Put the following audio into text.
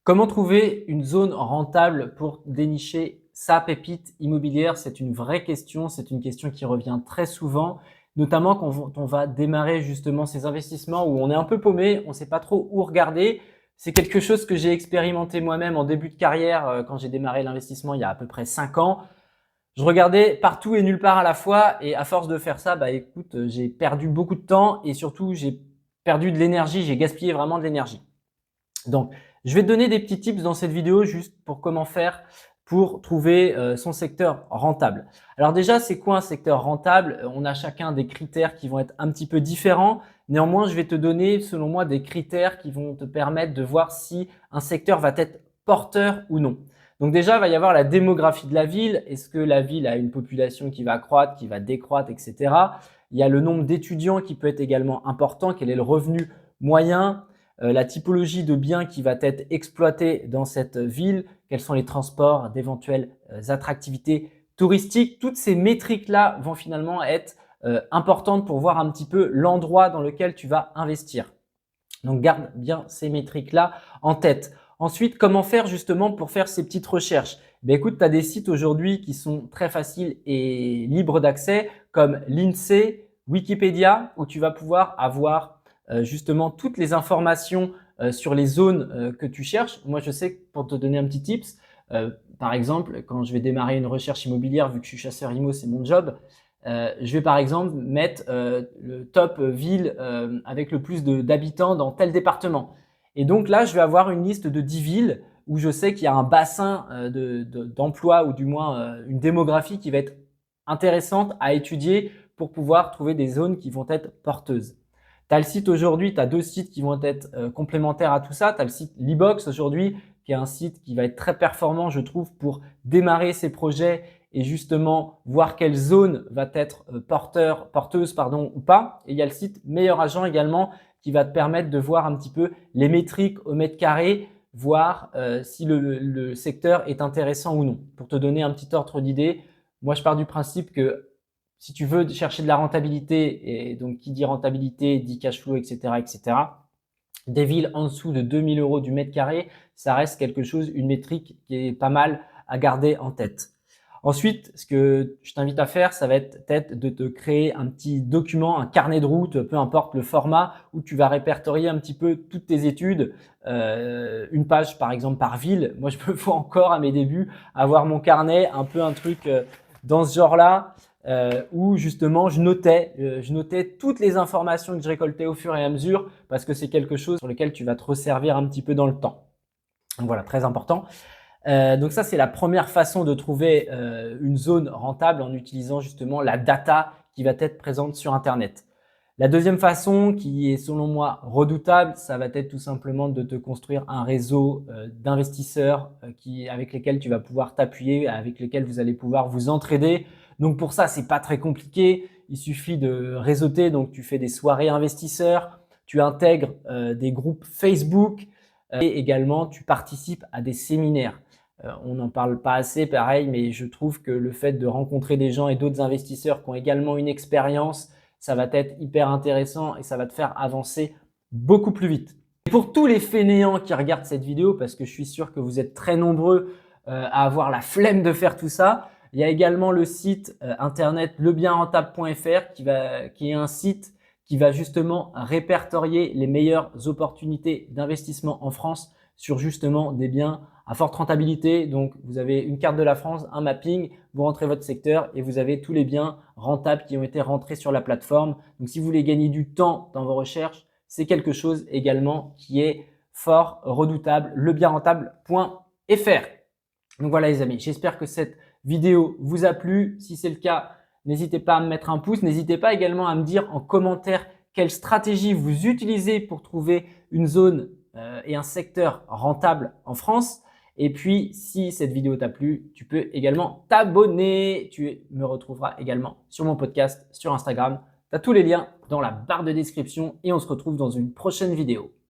Comment trouver une zone rentable pour dénicher sa pépite immobilière? C'est une vraie question, c'est une question qui revient très souvent, notamment quand on va démarrer justement ces investissements où on est un peu paumé, on ne sait pas trop où regarder. C'est quelque chose que j'ai expérimenté moi-même en début de carrière quand j'ai démarré l'investissement il y a à peu près 5 ans. Je regardais partout et nulle part à la fois et à force de faire ça, bah écoute, j'ai perdu beaucoup de temps et surtout j'ai perdu de l'énergie, j'ai gaspillé vraiment de l'énergie. Donc, je vais te donner des petits tips dans cette vidéo juste pour comment faire pour trouver son secteur rentable. Alors déjà, c'est quoi un secteur rentable? On a chacun des critères qui vont être un petit peu différents. Néanmoins, je vais te donner, selon moi, des critères qui vont te permettre de voir si un secteur va être porteur ou non. Donc déjà, il va y avoir la démographie de la ville. Est-ce que la ville a une population qui va croître, qui va décroître, etc. Il y a le nombre d'étudiants qui peut être également important. Quel est le revenu moyen? La typologie de biens qui va être exploité dans cette ville, quels sont les transports, d'éventuelles attractivités touristiques. Toutes ces métriques-là vont finalement être importantes pour voir un petit peu l'endroit dans lequel tu vas investir. Donc, garde bien ces métriques-là en tête. Ensuite, comment faire justement pour faire ces petites recherches? Ben, écoute, tu as des sites aujourd'hui qui sont très faciles et libres d'accès comme l'INSEE, Wikipédia, où tu vas pouvoir avoir justement toutes les informations sur les zones que tu cherches. Moi, je sais que pour te donner un petit tips, par exemple, quand je vais démarrer une recherche immobilière, vu que je suis chasseur IMO, c'est mon job, je vais par exemple mettre le top ville avec le plus d'habitants dans tel département. Et donc là, je vais avoir une liste de 10 villes où je sais qu'il y a un bassin d'emploi ou du moins une démographie qui va être intéressante à étudier pour pouvoir trouver des zones qui vont être porteuses. Tu as le site aujourd'hui, tu as deux sites qui vont être complémentaires à tout ça. Tu as le site Libox aujourd'hui, qui est un site qui va être très performant, je trouve, pour démarrer ses projets et justement voir quelle zone va être porteuse ou pas. Et il y a le site Meilleur Agent également qui va te permettre de voir un petit peu les métriques au mètre carré, voir si le secteur est intéressant ou non. Pour te donner un petit ordre d'idée, moi je pars du principe que si tu veux chercher de la rentabilité, et donc qui dit rentabilité dit cash flow, etc., etc., des villes en dessous de 2000 € du mètre carré, ça reste quelque chose, une métrique qui est pas mal à garder en tête. Ensuite, ce que je t'invite à faire, ça va être peut-être de te créer un petit document, un carnet de route, peu importe le format, où tu vas répertorier un petit peu toutes tes études, une page par exemple par ville. Moi, je me vois encore à mes débuts avoir mon carnet, un peu un truc dans ce genre-là, où justement je notais toutes les informations que je récoltais au fur et à mesure, parce que c'est quelque chose sur lequel tu vas te resservir un petit peu dans le temps. Donc voilà, très important. Donc ça, c'est la première façon de trouver une zone rentable en utilisant justement la data qui va être présente sur Internet. La deuxième façon, qui est selon moi redoutable, ça va être tout simplement de te construire un réseau d'investisseurs avec lesquels tu vas pouvoir t'appuyer, avec lesquels vous allez pouvoir vous entraider. Donc pour ça, c'est pas très compliqué. Il suffit de réseauter. Donc tu fais des soirées investisseurs, tu intègres des groupes Facebook et également tu participes à des séminaires. On n'en parle pas assez, pareil, mais je trouve que le fait de rencontrer des gens et d'autres investisseurs qui ont également une expérience, ça va être hyper intéressant et ça va te faire avancer beaucoup plus vite. Et pour tous les fainéants qui regardent cette vidéo, parce que je suis sûr que vous êtes très nombreux à avoir la flemme de faire tout ça, il y a également le site internet lebienrentable.fr qui est un site qui va justement répertorier les meilleures opportunités d'investissement en France sur justement des biens à forte rentabilité. Donc, vous avez une carte de la France, un mapping, vous rentrez votre secteur et vous avez tous les biens rentables qui ont été rentrés sur la plateforme. Donc, si vous voulez gagner du temps dans vos recherches, c'est quelque chose également qui est fort redoutable, lebienrentable.fr. Donc voilà les amis, j'espère que cette vidéo vous a plu. Si c'est le cas, n'hésitez pas à me mettre un pouce. N'hésitez pas également à me dire en commentaire quelle stratégie vous utilisez pour trouver une zone et un secteur rentable en France. Et puis, si cette vidéo t'a plu, tu peux également t'abonner. Tu me retrouveras également sur mon podcast, sur Instagram. Tu as tous les liens dans la barre de description et on se retrouve dans une prochaine vidéo.